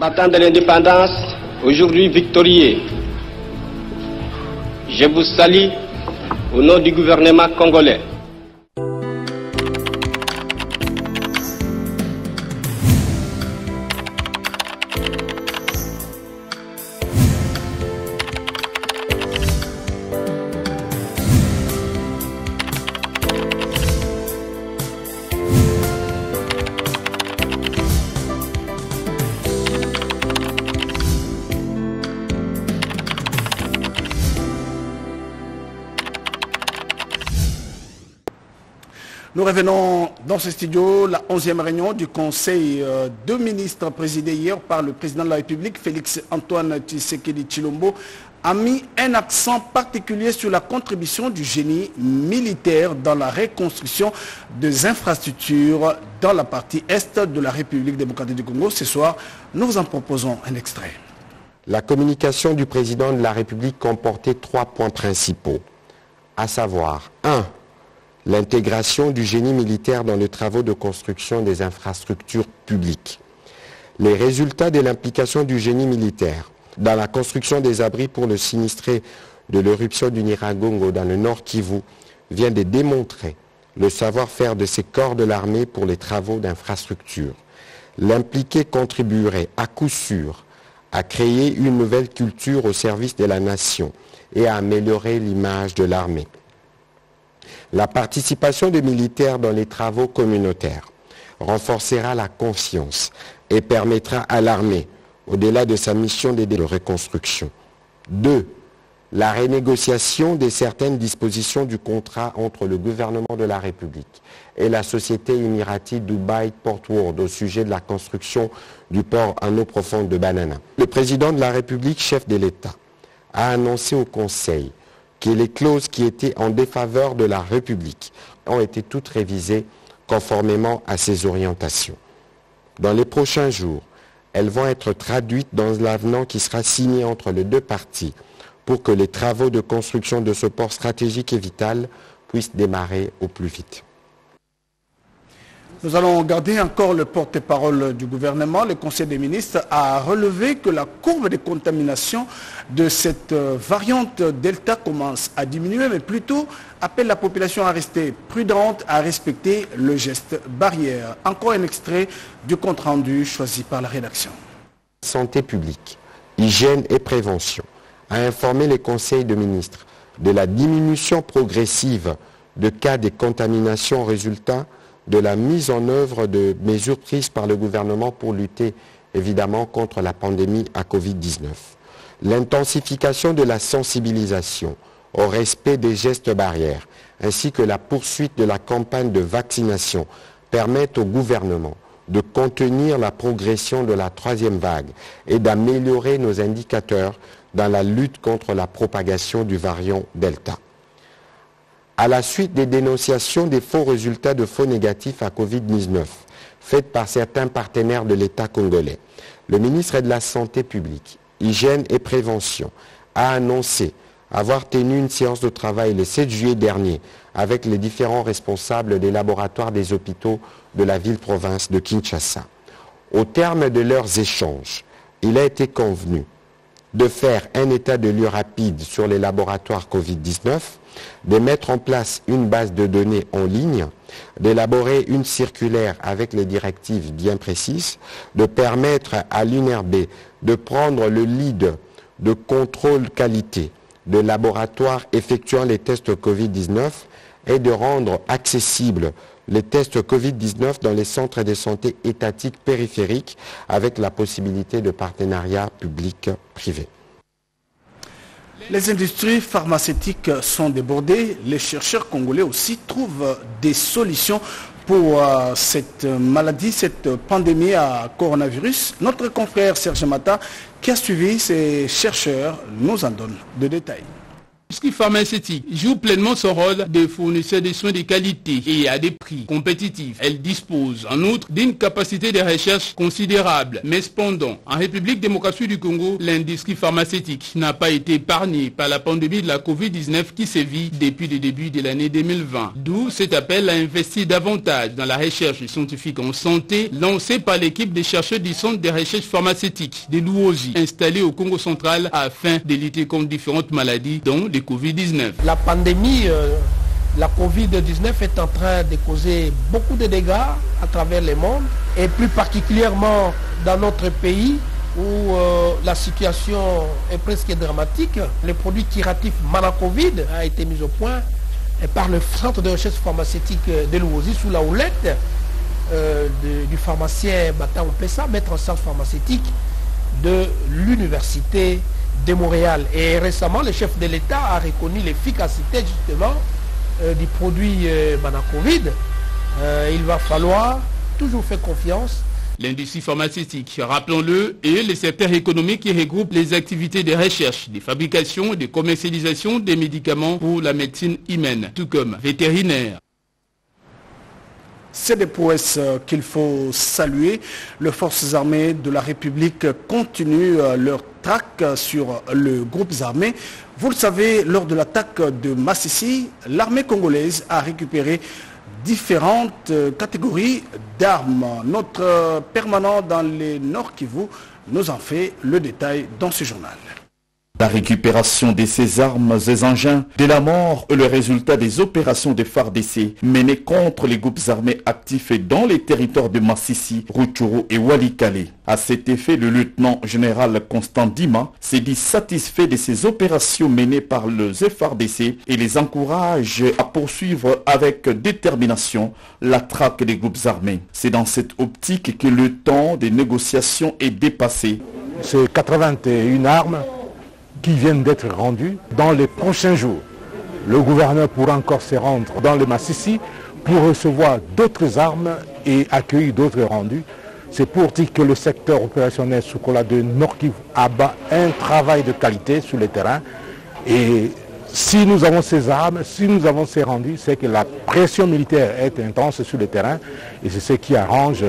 Combattants de l'indépendance, aujourd'hui victorieux, je vous salue au nom du gouvernement congolais. Nous revenons dans ce studio, la 11e réunion du Conseil de ministres présidé hier par le président de la République, Félix Antoine Tshisekedi Tshilombo, a mis un accent particulier sur la contribution du génie militaire dans la reconstruction des infrastructures dans la partie est de la République démocratique du Congo. Ce soir, nous vous en proposons un extrait. La communication du président de la République comportait 3 points principaux, à savoir 1. L'intégration du génie militaire dans les travaux de construction des infrastructures publiques. Les résultats de l'implication du génie militaire dans la construction des abris pour le sinistré de l'éruption du Nyiragongo dans le Nord Kivu vient de démontrer le savoir-faire de ces corps de l'armée pour les travaux d'infrastructure. L'impliqué contribuerait à coup sûr à créer une nouvelle culture au service de la nation et à améliorer l'image de l'armée. La participation des militaires dans les travaux communautaires renforcera la confiance et permettra à l'armée, au-delà de sa mission de reconstruction. 2. La renégociation de certaines dispositions du contrat entre le gouvernement de la République et la société émiratie Dubai Port World au sujet de la construction du port en eau profonde de Banana. Le président de la République, chef de l'État, a annoncé au Conseil que les clauses qui étaient en défaveur de la République ont été toutes révisées conformément à ces orientations. Dans les prochains jours, elles vont être traduites dans l'avenant qui sera signé entre les deux parties pour que les travaux de construction de ce port stratégique et vital puissent démarrer au plus vite. Nous allons garder encore le porte-parole du gouvernement. Le Conseil des ministres a relevé que la courbe de contamination de cette variante Delta commence à diminuer, mais plutôt appelle la population à rester prudente, à respecter le geste barrière. Encore un extrait du compte-rendu choisi par la rédaction. Santé publique, hygiène et prévention a informé les conseils de ministres de la diminution progressive de cas de contamination résultat de la mise en œuvre de mesures prises par le gouvernement pour lutter évidemment contre la pandémie à Covid-19. L'intensification de la sensibilisation au respect des gestes barrières ainsi que la poursuite de la campagne de vaccination permettent au gouvernement de contenir la progression de la 3e vague et d'améliorer nos indicateurs dans la lutte contre la propagation du variant Delta. À la suite des dénonciations des faux résultats de faux négatifs à Covid-19 faites par certains partenaires de l'État congolais, le ministre de la Santé publique, Hygiène et Prévention a annoncé avoir tenu une séance de travail le 7 juillet dernier avec les différents responsables des laboratoires des hôpitaux de la ville-province de Kinshasa. Au terme de leurs échanges, il a été convenu de faire un état de lieu rapide sur les laboratoires Covid-19, de mettre en place une base de données en ligne, d'élaborer une circulaire avec les directives bien précises, de permettre à l'UNRB de prendre le lead de contrôle qualité de laboratoires effectuant les tests Covid-19 et de rendre accessibles les tests Covid-19 dans les centres de santé étatiques périphériques avec la possibilité de partenariat public-privé. Les industries pharmaceutiques sont débordées. Les chercheurs congolais aussi trouvent des solutions pour cette maladie, cette pandémie à coronavirus. Notre confrère Serge Mata, qui a suivi ces chercheurs, nous en donne de détails. L'industrie pharmaceutique joue pleinement son rôle de fournisseur de soins de qualité et à des prix compétitifs. Elle dispose en outre d'une capacité de recherche considérable. Mais cependant, en République démocratique du Congo, l'industrie pharmaceutique n'a pas été épargnée par la pandémie de la Covid-19 qui sévit depuis le début de l'année 2020. D'où cet appel à investir davantage dans la recherche scientifique en santé lancé par l'équipe des chercheurs du Centre de recherche pharmaceutique de Luozi, installé au Congo central afin de lutter contre différentes maladies dont le Covid-19. La pandémie, la Covid-19 est en train de causer beaucoup de dégâts à travers le monde et plus particulièrement dans notre pays où la situation est presque dramatique. Le produit curatif Manacovid a été mis au point par le Centre de recherche pharmaceutique de Luozi sous la houlette du pharmacien Bata Ompessa, maître en sciences pharmaceutiques de l'Université de Montréal. Et récemment, le chef de l'État a reconnu l'efficacité justement du produit Manacovid. Il va falloir toujours faire confiance. L'industrie pharmaceutique, rappelons-le, est le secteur économique qui regroupe les activités de recherche, de fabrication et de commercialisation des médicaments pour la médecine humaine, tout comme vétérinaire. C'est des prouesses qu'il faut saluer. Les forces armées de la République continuent leur traque sur le groupe armé. Vous le savez, lors de l'attaque de Massissi, l'armée congolaise a récupéré différentes catégories d'armes. Notre permanent dans les Nord Kivu nous en fait le détail dans ce journal. La récupération de ces armes et engins de la mort est le résultat des opérations de FARDC menées contre les groupes armés actifs dans les territoires de Massissi, Rutshuru et Walikale. À cet effet, le lieutenant-général Constant Dima s'est dit satisfait de ces opérations menées par le FARDC et les encourage à poursuivre avec détermination la traque des groupes armés. C'est dans cette optique que le temps des négociations est dépassé. C'est 81 armes qui viennent d'être rendues dans les prochains jours. Le gouverneur pourra encore se rendre dans le Massissi pour recevoir d'autres armes et accueillir d'autres rendus. C'est pour dire que le secteur opérationnel Sokola de Nord Kivu abat un travail de qualité sur le terrain. Et si nous avons ces armes, si nous avons ces rendus, c'est que la pression militaire est intense sur le terrain et c'est ce qui arrange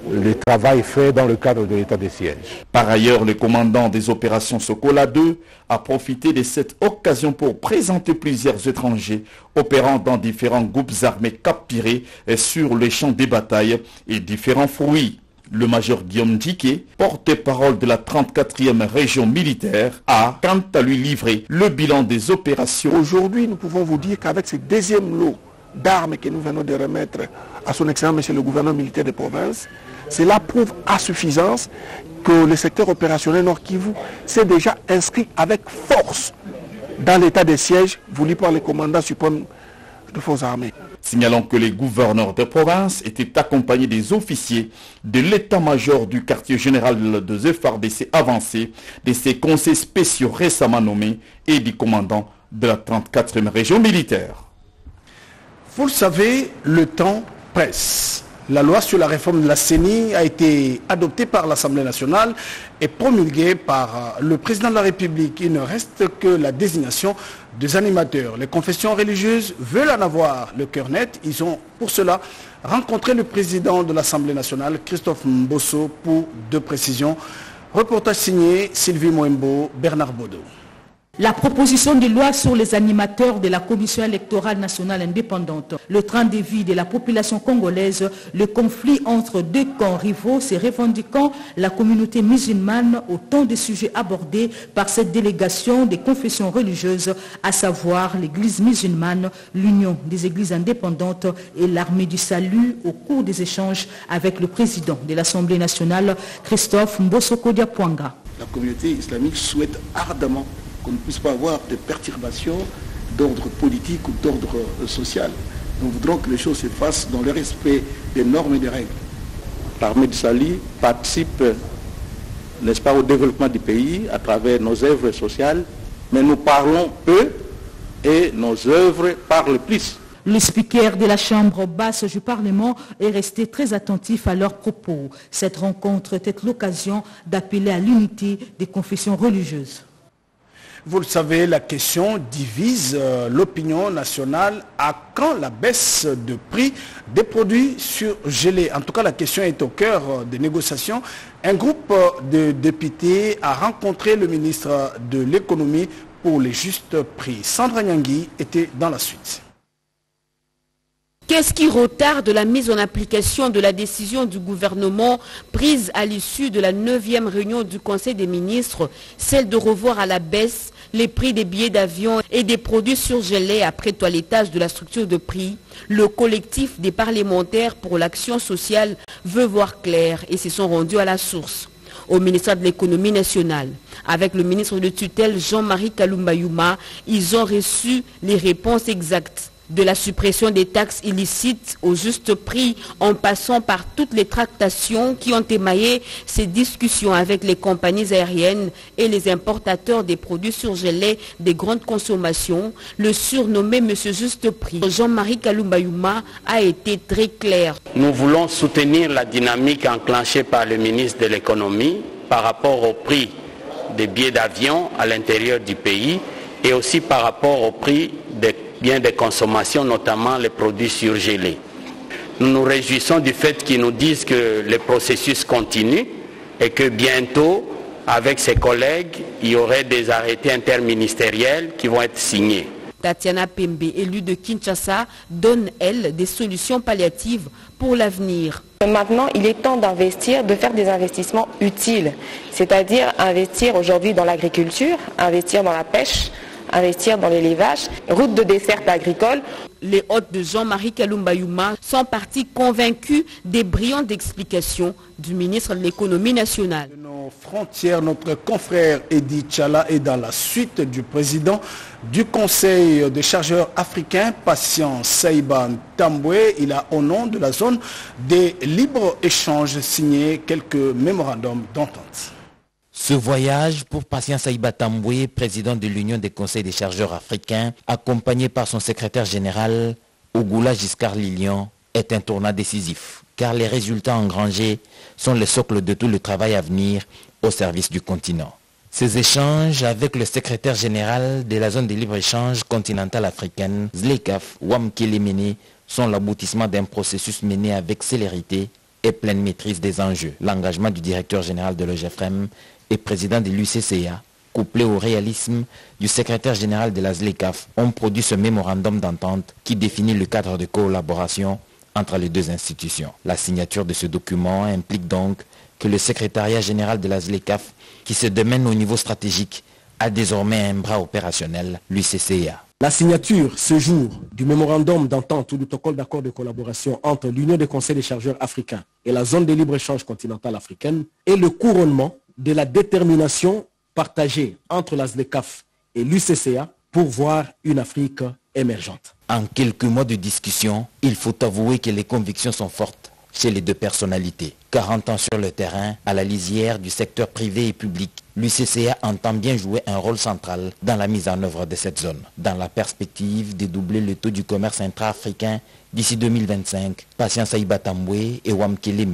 le travail fait dans le cadre de l'état de siège. Par ailleurs, le commandant des opérations Sokola 2 a profité de cette occasion pour présenter plusieurs étrangers opérant dans différents groupes armés capturés sur les champs des batailles et différents fruits. Le major Guillaume Djiké, porte-parole de la 34e région militaire, a quant à lui livré le bilan des opérations. Aujourd'hui, nous pouvons vous dire qu'avec ce deuxième lot d'armes que nous venons de remettre à son excellence monsieur le gouverneur militaire de province, cela prouve à suffisance que le secteur opérationnel Nord Kivu s'est déjà inscrit avec force dans l'état de siège voulu par le commandant suprême de forces armées. Signalons que les gouverneurs de province étaient accompagnés des officiers de l'état-major du quartier général de FARDC avancé, de ses conseils spéciaux récemment nommés et du commandant de la 34e région militaire. Vous le savez, le temps presse. La loi sur la réforme de la CENI a été adoptée par l'Assemblée nationale et promulguée par le président de la République. Il ne reste que la désignation des animateurs. Les confessions religieuses veulent en avoir le cœur net. Ils ont pour cela rencontré le président de l'Assemblée nationale, Christophe Mbosso, pour deux précisions. Reportage signé Sylvie Moembo, Bernard Bodo. La proposition de loi sur les animateurs de la Commission électorale nationale indépendante, le train de vie de la population congolaise, le conflit entre deux camps rivaux se revendiquant la communauté musulmane, autant de sujets abordés par cette délégation des confessions religieuses, à savoir l'Église musulmane, l'Union des églises indépendantes et l'Armée du Salut, au cours des échanges avec le président de l'Assemblée nationale, Christophe Mbosso Kodiapwanga. La communauté islamique souhaite ardemment qu'on ne puisse pas avoir de perturbations d'ordre politique ou d'ordre social. Nous voudrons que les choses se fassent dans le respect des normes et des règles. L'Armée du Salut participe, n'est-ce pas, au développement du pays à travers nos œuvres sociales, mais nous parlons peu et nos œuvres parlent plus. Le speaker de la Chambre basse du Parlement est resté très attentif à leurs propos. Cette rencontre était l'occasion d'appeler à l'unité des confessions religieuses. Vous le savez, la question divise l'opinion nationale. À quand la baisse de prix des produits surgelés? En tout cas, la question est au cœur des négociations. Un groupe de députés a rencontré le ministre de l'économie pour les justes prix. Sandra Nyangui était dans la suite. Qu'est-ce qui retarde la mise en application de la décision du gouvernement prise à l'issue de la 9e réunion du Conseil des ministres, celle de revoir à la baisse les prix des billets d'avion et des produits surgelés après toilettage de la structure de prix? Le collectif des parlementaires pour l'action sociale veut voir clair et se sont rendus à la source. Au ministère de l'économie nationale, avec le ministre de tutelle Jean-Marie Kalumba Youma, ils ont reçu les réponses exactes. De la suppression des taxes illicites au juste prix, en passant par toutes les tractations qui ont émaillé ces discussions avec les compagnies aériennes et les importateurs des produits surgelés des grandes consommations, le surnommé M. Juste Prix, Jean-Marie Kalumba Youma, a été très clair. Nous voulons soutenir la dynamique enclenchée par le ministre de l'économie par rapport au prix des billets d'avion à l'intérieur du pays et aussi par rapport au prix des biens de consommation, notamment les produits surgelés. Nous nous réjouissons du fait qu'ils nous disent que le processus continue et que bientôt, avec ses collègues, il y aurait des arrêtés interministériels qui vont être signés. Tatiana Pembe, élue de Kinshasa, donne, elle, des solutions palliatives pour l'avenir. Maintenant, il est temps d'investir, de faire des investissements utiles, c'est-à-dire investir aujourd'hui dans l'agriculture, investir dans la pêche, investir dans l'élevage, route de desserte agricole. Les hôtes de Jean-Marie Kalumba Youma sont partis convaincus des brillantes explications du ministre de l'économie nationale. Nos frontières, notre confrère Edi Tchala est dans la suite du président du Conseil des chargeurs africains, Patient Saïba Tamboué. Il a, au nom de la zone des libres-échanges, signé quelques mémorandums d'entente. Ce voyage pour Patient Saïba Tamboué, président de l'Union des conseils des chargeurs africains, accompagné par son secrétaire général, Ougoula Giscard Lilian, est un tournant décisif, car les résultats engrangés sont le socle de tout le travail à venir au service du continent. Ces échanges avec le secrétaire général de la zone de libre-échange continentale africaine, ZLECAf, Wamkele, sont l'aboutissement d'un processus mené avec célérité et pleine maîtrise des enjeux. L'engagement du directeur général de l'OGFREM et président de l'UCCA, couplé au réalisme du secrétaire général de la ZLECAf, ont produit ce mémorandum d'entente qui définit le cadre de collaboration entre les deux institutions. La signature de ce document implique donc que le secrétariat général de la ZLECAf, qui se démène au niveau stratégique, a désormais un bras opérationnel, l'UCCA. La signature ce jour du mémorandum d'entente ou du protocole d'accord de collaboration entre l'Union des conseils des chargeurs africains et la zone de libre-échange continentale africaine est le couronnement de la détermination partagée entre la ZLECAf et l'UCCA pour voir une Afrique émergente. En quelques mois de discussion, il faut avouer que les convictions sont fortes chez les deux personnalités. 40 ans sur le terrain, à la lisière du secteur privé et public, l'UCCA entend bien jouer un rôle central dans la mise en œuvre de cette zone. Dans la perspective de doubler le taux du commerce intra-africain d'ici 2025, Patient Saïba Tamboué et Wamkele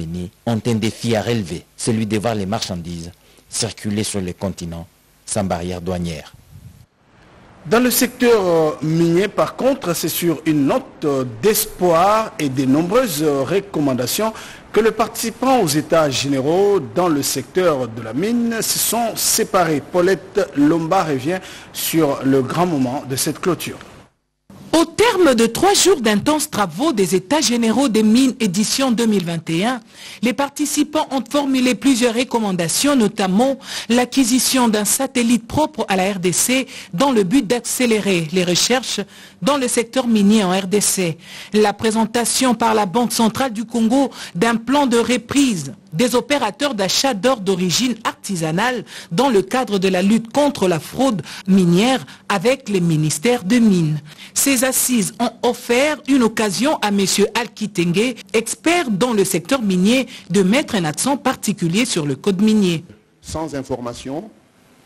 ont un défi à relever, celui de voir les marchandises circuler sur le continent sans barrière douanière. Dans le secteur minier, par contre, c'est sur une note d'espoir et de nombreuses recommandations que les participants aux États généraux dans le secteur de la mine se sont séparés. Paulette Lomba revient sur le grand moment de cette clôture. Au terme de 3 jours d'intenses travaux des États généraux des mines édition 2021, les participants ont formulé plusieurs recommandations, notamment l'acquisition d'un satellite propre à la RDC dans le but d'accélérer les recherches dans le secteur minier en RDC, la présentation par la Banque centrale du Congo d'un plan de reprise des opérateurs d'achat d'or d'origine artisanale dans le cadre de la lutte contre la fraude minière avec les ministères de mines. Ces assises ont offert une occasion à M. Alkitenge, expert dans le secteur minier, de mettre un accent particulier sur le code minier. Sans information,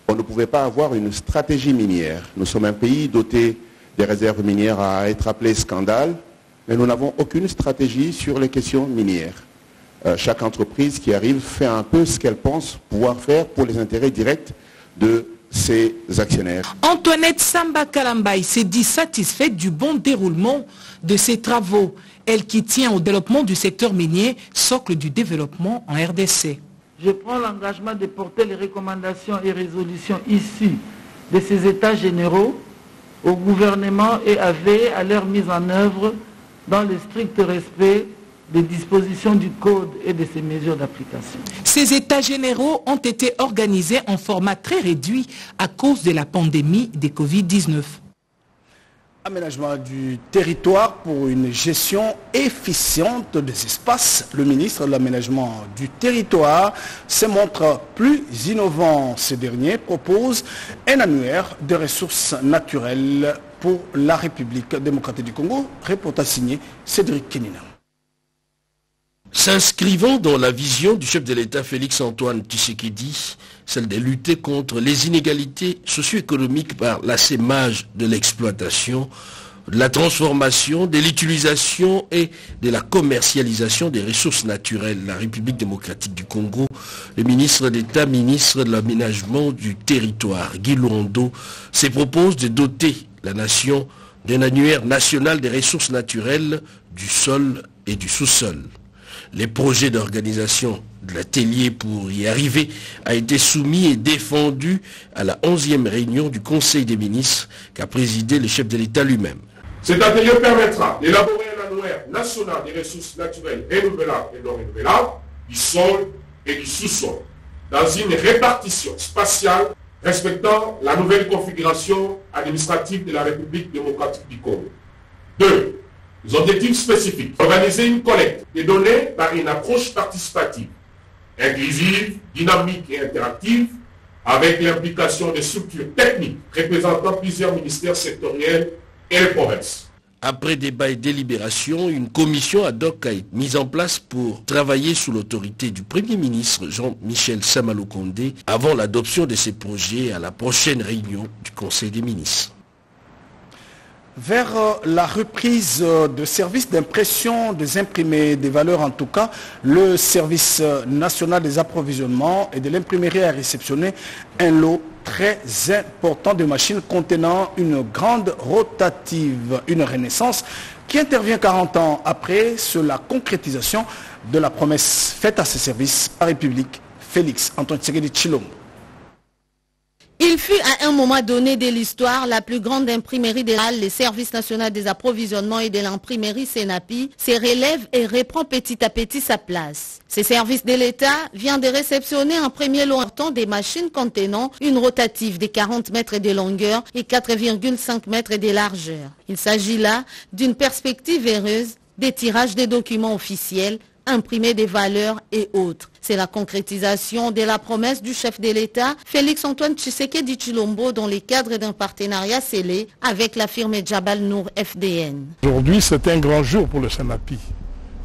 on ne pouvait pas avoir une stratégie minière. Nous sommes un pays doté des réserves minières à être appelé scandale, mais nous n'avons aucune stratégie sur les questions minières. Chaque entreprise qui arrive fait un peu ce qu'elle pense pouvoir faire pour les intérêts directs de ses actionnaires. Antoinette Samba Kalambaye s'est dit satisfaite du bon déroulement de ces travaux. Elle qui tient au développement du secteur minier, socle du développement en RDC. Je prends l'engagement de porter les recommandations et résolutions issues de ces états généraux au gouvernement et à veiller à leur mise en œuvre dans le strict respect des dispositions du Code et de ses mesures d'application. Ces états généraux ont été organisés en format très réduit à cause de la pandémie de Covid-19. Aménagement du territoire pour une gestion efficiente des espaces. Le ministre de l'aménagement du territoire se montre plus innovant. Ce dernier propose un annuaire de ressources naturelles pour la République démocratique du Congo. Reportage signé Cédric Kenina. S'inscrivant dans la vision du chef de l'État Félix-Antoine Tshisekedi, celle de lutter contre les inégalités socio-économiques par l'assémage de l'exploitation, de la transformation, de l'utilisation et de la commercialisation des ressources naturelles, la République démocratique du Congo, le ministre d'État, ministre de l'aménagement du territoire, Guy Luando, se propose de doter la nation d'un annuaire national des ressources naturelles, du sol et du sous-sol. Les projets d'organisation de l'atelier pour y arriver a été soumis et défendu à la 11e réunion du Conseil des ministres qu'a présidé le chef de l'État lui-même. Cet atelier permettra d'élaborer un annuaire national des ressources naturelles renouvelables et non renouvelables, du sol et du sous-sol, dans une répartition spatiale respectant la nouvelle configuration administrative de la République démocratique du Congo. 2. Les objectifs spécifiques. Organiser une collecte des données par une approche participative, inclusive, dynamique et interactive, avec l'implication des structures techniques représentant plusieurs ministères sectoriels et les provinces. Après débat et délibération, une commission ad hoc a été mise en place pour travailler sous l'autorité du Premier ministre Jean-Michel Samaloukonde avant l'adoption de ces projets à la prochaine réunion du Conseil des ministres. Vers la reprise de services d'impression des imprimés des valeurs, en tout cas, le service national des approvisionnements et de l'imprimerie a réceptionné un lot très important de machines contenant une grande rotative, une renaissance qui intervient 40 ans après sur la concrétisation de la promesse faite à ces services par République Félix-Antoine Tshisekedi Tshilombo. Il fut à un moment donné de l'histoire la plus grande imprimerie de l'Al, le service national des approvisionnements et de l'imprimerie Senapi, se relève et reprend petit à petit sa place. Ce service de l'État vient de réceptionner un premier lot important des machines contenant une rotative de 40 mètres de longueur et 4,5 mètres de largeur. Il s'agit là d'une perspective heureuse des tirages des documents officiels, imprimer des valeurs et autres. C'est la concrétisation de la promesse du chef de l'État, Félix-Antoine Tshisekedi Tshilombo, dans le cadre d'un partenariat scellé avec la firme Jabal Nour FDN. Aujourd'hui, c'est un grand jour pour le Senapi.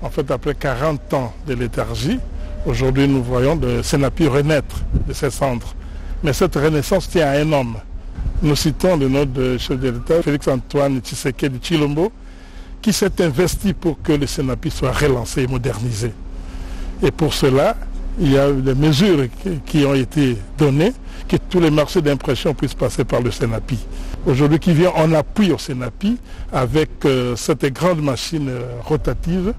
En fait, après 40 ans de léthargie, aujourd'hui nous voyons le Senapi renaître de ses cendres. Mais cette renaissance tient à un homme. Nous citons le nom du chef de l'État, Félix-Antoine Tshisekedi Tshilombo, qui s'est investi pour que le Senapi soit relancé et modernisé. Et pour cela, il y a des mesures qui ont été données, que tous les marchés d'impression puissent passer par le Senapi. Aujourd'hui, qui vient en appui au Senapi avec cette grande machine rotative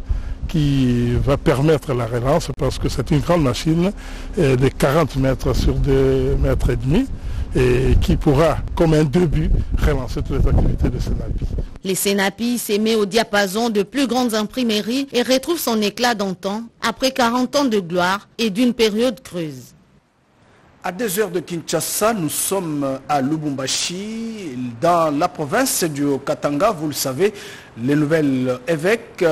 qui va permettre la relance, parce que c'est une grande machine de 40 mètres sur 2 mètres et demi, et qui pourra, comme un début, relancer toutes les activités de Senapi. Les Senapi s'émet au diapason de plus grandes imprimeries et retrouve son éclat d'antan après 40 ans de gloire et d'une période creuse. À 2 heures de Kinshasa, nous sommes à Lubumbashi, dans la province du Katanga. Vous le savez, les nouvelles évêques,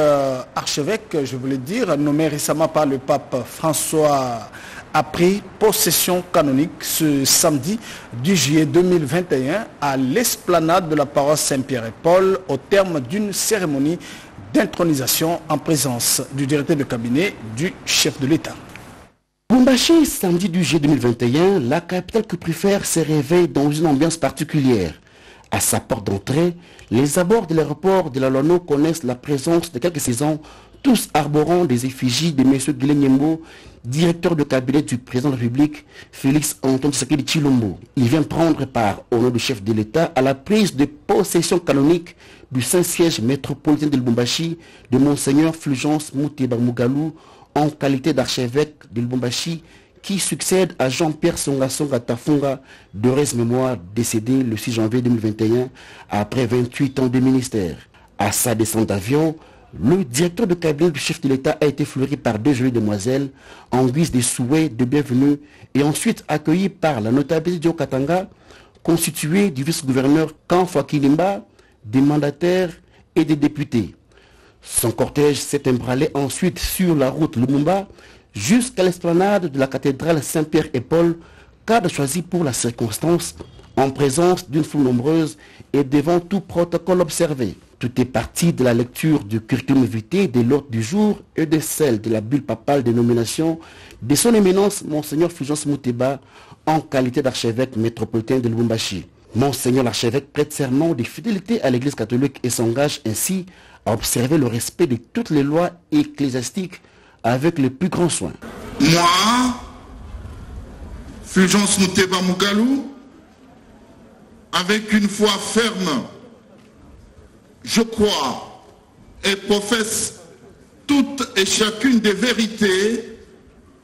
archevêques, je voulais dire, nommés récemment par le pape François, a pris possession canonique ce samedi 10 juillet 2021 à l'esplanade de la paroisse Saint-Pierre et Paul au terme d'une cérémonie d'intronisation en présence du directeur de cabinet du chef de l'État. Lubumbashi, samedi 10 juillet 2021, la capitale que préfère se réveille dans une ambiance particulière. À sa porte d'entrée, les abords de l'aéroport de la Loano connaissent la présence de quelques saisons, tous arborant des effigies de M. Guilhem Nyembo, directeur de cabinet du président de la République, Félix Antoine Tshisekedi Tshilombo. Il vient prendre part, au nom du chef de l'État, à la prise de possession canonique du Saint-Siège métropolitain de Lubumbashi de Monseigneur Fulgence Muteba Mugalou, en qualité d'archevêque de Lubumbashi, qui succède à Jean-Pierre Songasonga Tafunga, d'heureuse mémoire, décédé le 6 janvier 2021, après 28 ans de ministère. À sa descente d'avion, le directeur de cabinet du chef de l'État a été fleuri par deux jolies demoiselles en guise de souhaits de bienvenue et ensuite accueilli par la notabilité du Haut-Katanga, constituée du vice-gouverneur Kanfwa Kilimba, des mandataires et des députés. Son cortège s'est emballé ensuite sur la route Lumumba jusqu'à l'esplanade de la cathédrale Saint-Pierre et Paul, cadre choisi pour la circonstance, en présence d'une foule nombreuse et devant tout protocole observé. Tout est parti de la lecture du curriculum vitae, de l'ordre du jour et de celle de la bulle papale de nomination de son éminence Monseigneur Fulgence Muteba en qualité d'archevêque métropolitain de Lubumbashi. Monseigneur l'archevêque prête serment de fidélité à l'Église catholique et s'engage ainsi à observer le respect de toutes les lois ecclésiastiques avec le plus grand soin. Moi, Fulgence Muteba Mugalou, avec une foi ferme, je crois et professe toutes et chacune des vérités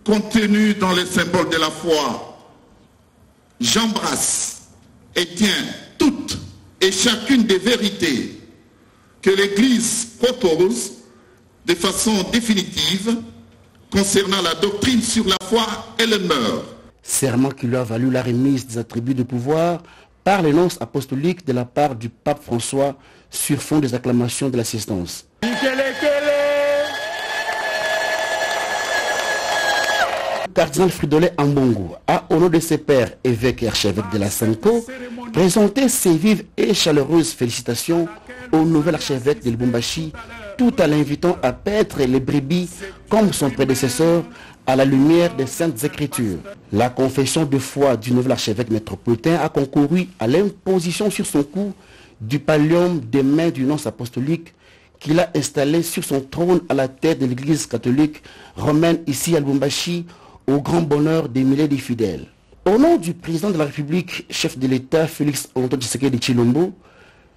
contenues dans les symboles de la foi. J'embrasse et tiens toutes et chacune des vérités que l'Église propose de façon définitive concernant la doctrine sur la foi et le meurtre. Serment qui lui a valu la remise des attributs de pouvoir par l'énonce apostolique de la part du pape François sur fond des acclamations de l'assistance. Cardinal Fridolin Ambongo a, au nom de ses pères, évêques et archevêques de la Sanko, présenté ses vives et chaleureuses félicitations au nouvel archevêque de Lubumbashi, tout en l'invitant à paître les brebis comme son prédécesseur à la lumière des Saintes Écritures. La confession de foi du nouvel archevêque métropolitain a concouru à l'imposition sur son cou du pallium des mains du nonce apostolique qu'il a installé sur son trône à la tête de l'Église catholique romaine ici à Lubumbashi, au grand bonheur des milliers de fidèles. Au nom du président de la République, chef de l'État Félix Antoine Tshisekedi Tshilombo,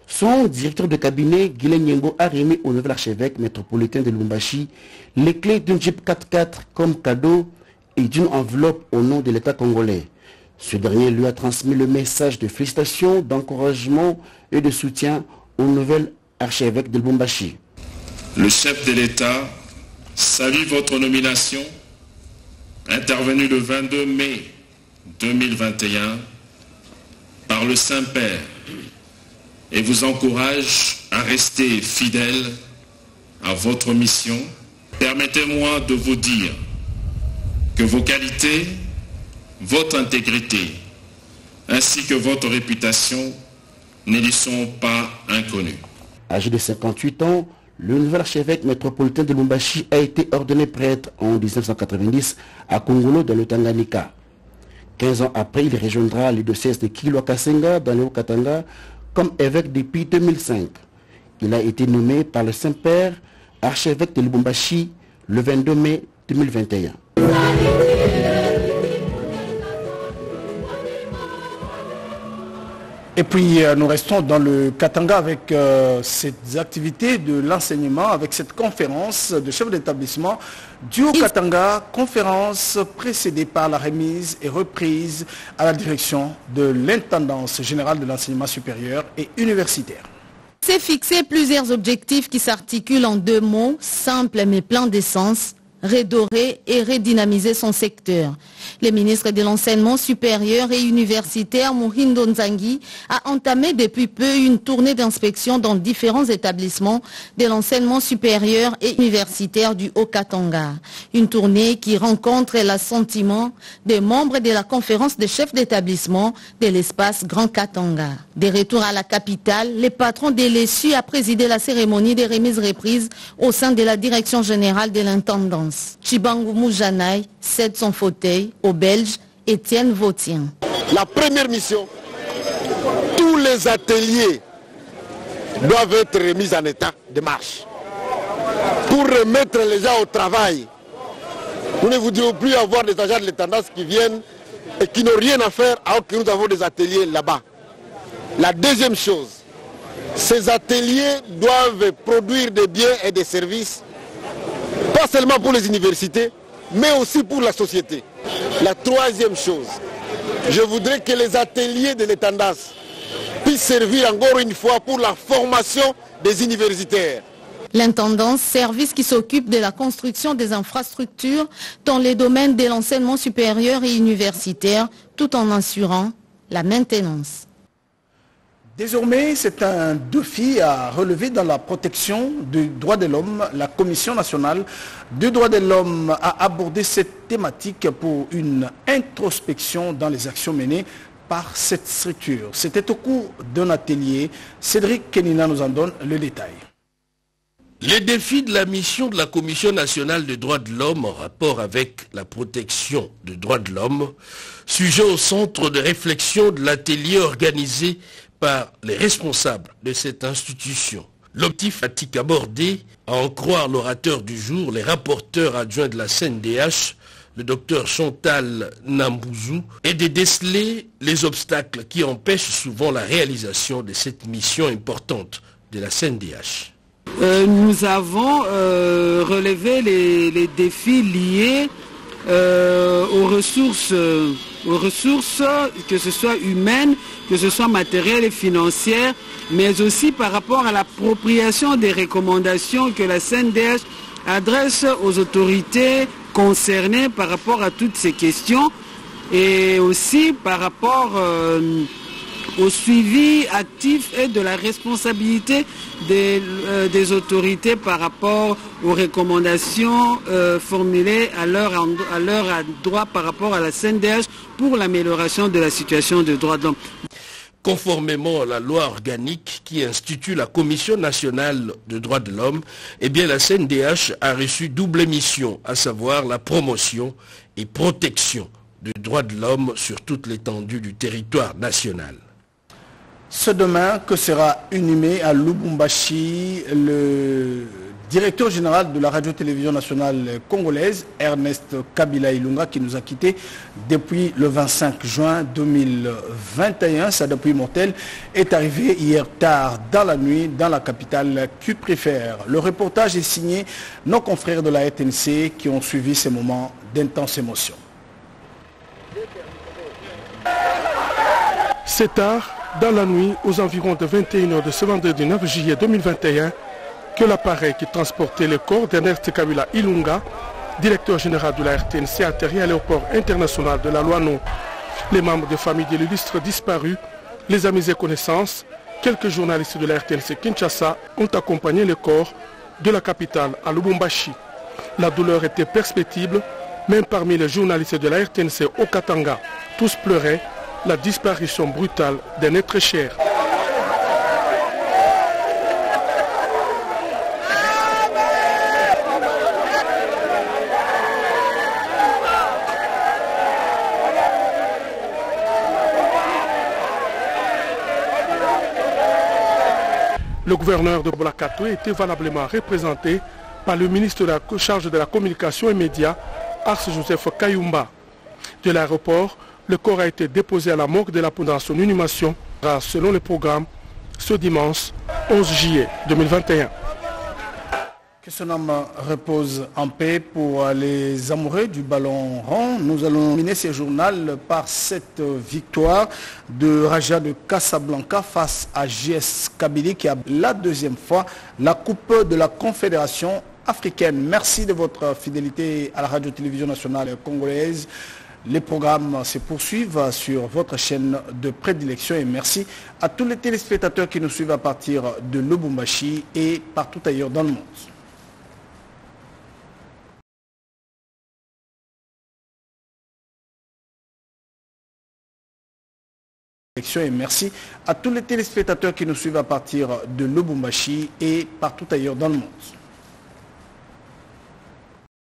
son directeur de cabinet, Guilhem Nyembo, a remis au nouvel archevêque métropolitain de Lubumbashi les clés d'une Jeep 4x4 comme cadeau et d'une enveloppe au nom de l'État congolais. Ce dernier lui a transmis le message de félicitations, d'encouragement et de soutien au nouvel archevêque de Lubumbashi. Le chef de l'État salue votre nomination, intervenue le 22 mai 2021 par le Saint-Père, et vous encourage à rester fidèle à votre mission. Permettez-moi de vous dire que vos qualités, votre intégrité, ainsi que votre réputation ne lui sont pas inconnues. Âgé de 58 ans, le nouvel archevêque métropolitain de Lubumbashi a été ordonné prêtre en 1990 à Kongolo dans le Tanganyika. 15 ans après, il rejoindra le diocèse de Kilwa-Kasenga dans le Haut-Katanga comme évêque depuis 2005. Il a été nommé par le Saint-Père archevêque de Lubumbashi le 22 mai 2021. Et puis nous restons dans le Katanga avec ces activités de l'enseignement, avec cette conférence de chef d'établissement du Haut-Katanga, conférence précédée par la remise et reprise à la direction de l'intendance générale de l'enseignement supérieur et universitaire. C'est fixer plusieurs objectifs qui s'articulent en deux mots, simples mais pleins d'essence: redorer et redynamiser son secteur. Le ministre de l'Enseignement supérieur et universitaire, Muhindo Nzangi, a entamé depuis peu une tournée d'inspection dans différents établissements de l'enseignement supérieur et universitaire du Haut-Katanga. Une tournée qui rencontre l'assentiment des membres de la conférence des chefs d'établissement de l'espace Grand Katanga. De retour à la capitale, le patron de l'ESU a présidé la cérémonie de remise-reprise au sein de la direction générale de l'intendance. Chibangu Moujanay cède son fauteuil au Belge Étienne Vautien. La première mission, tous les ateliers doivent être remis en état de marche pour remettre les gens au travail. Nous ne voudrions plus avoir des agents de l'intendance qui viennent et qui n'ont rien à faire alors que nous avons des ateliers là-bas. La deuxième chose, ces ateliers doivent produire des biens et des services, pas seulement pour les universités, mais aussi pour la société. La troisième chose, je voudrais que les ateliers de l'intendance puissent servir encore une fois pour la formation des universitaires. L'intendance, service qui s'occupe de la construction des infrastructures dans les domaines de l'enseignement supérieur et universitaire, tout en assurant la maintenance. Désormais, c'est un défi à relever dans la protection des droits de l'homme. La Commission nationale des droits de l'homme a abordé cette thématique pour une introspection dans les actions menées par cette structure. C'était au cours d'un atelier. Cédric Kenina nous en donne le détail. Les défis de la mission de la Commission nationale des droits de l'homme en rapport avec la protection des droits de l'homme, sujet au centre de réflexion de l'atelier organisé par les responsables de cette institution. L'objectif pratique abordé, à en croire l'orateur du jour, les rapporteurs adjoints de la CNDH, le docteur Chantal Nambouzou, est de déceler les obstacles qui empêchent souvent la réalisation de cette mission importante de la CNDH. Nous avons relevé les défis liés aux ressources, que ce soit humaines, que ce soit matérielles et financières, mais aussi par rapport à l'appropriation des recommandations que la CNDH adresse aux autorités concernées par rapport à toutes ces questions, et aussi par rapport au suivi actif et de la responsabilité des autorités par rapport aux recommandations formulées à leur droit par rapport à la CNDH pour l'amélioration de la situation des droits de l'homme. Conformément à la loi organique qui institue la Commission nationale des droits de l'homme, eh bien la CNDH a reçu double mission, à savoir la promotion et protection des droits de l'homme sur toute l'étendue du territoire national. Ce demain que sera inhumé à Lubumbashi le directeur général de la radio-télévision nationale congolaise, Ernest Kabila Ilunga, qui nous a quittés depuis le 25 juin 2021. Sa dépouille mortelle est arrivée hier tard dans la nuit dans la capitale cuprifère. Le reportage est signé nos confrères de la RTNC qui ont suivi ces moments d'intense émotion. C'est tard, dans la nuit, aux environs de 21h de ce vendredi 9 juillet 2021, que l'appareil qui transportait le corps d'Ernest Kabila Ilunga, directeur général de la RTNC, a atterri à l'aéroport international de la Loano. Les membres de famille de l'illustre disparu, les amis et connaissances, quelques journalistes de la RTNC Kinshasa ont accompagné le corps de la capitale à Lubumbashi. La douleur était perceptible, même parmi les journalistes de la RTNC au Katanga. Tous pleuraient la disparition brutale d'un être cher. Le gouverneur de Bolakato était valablement représenté par le ministre de la charge de la communication et médias, Ars Joseph Kayumba. De l'aéroport, le corps a été déposé à la morgue de la pendant son inhumation, selon le programme, ce dimanche 11 juillet 2021. Que son âme repose en paix pour les amoureux du ballon rond. Nous allons terminer ce journal par cette victoire de Raja de Casablanca face à JS Kabylie qui a la deuxième fois la Coupe de la Confédération africaine. Merci de votre fidélité à la radio-télévision nationale congolaise. Les programmes se poursuivent sur votre chaîne de prédilection et merci à tous les téléspectateurs qui nous suivent à partir de Lubumbashi et partout ailleurs dans le monde. Et merci à tous les téléspectateurs qui nous suivent à partir de Lubumbashi et partout ailleurs dans le monde.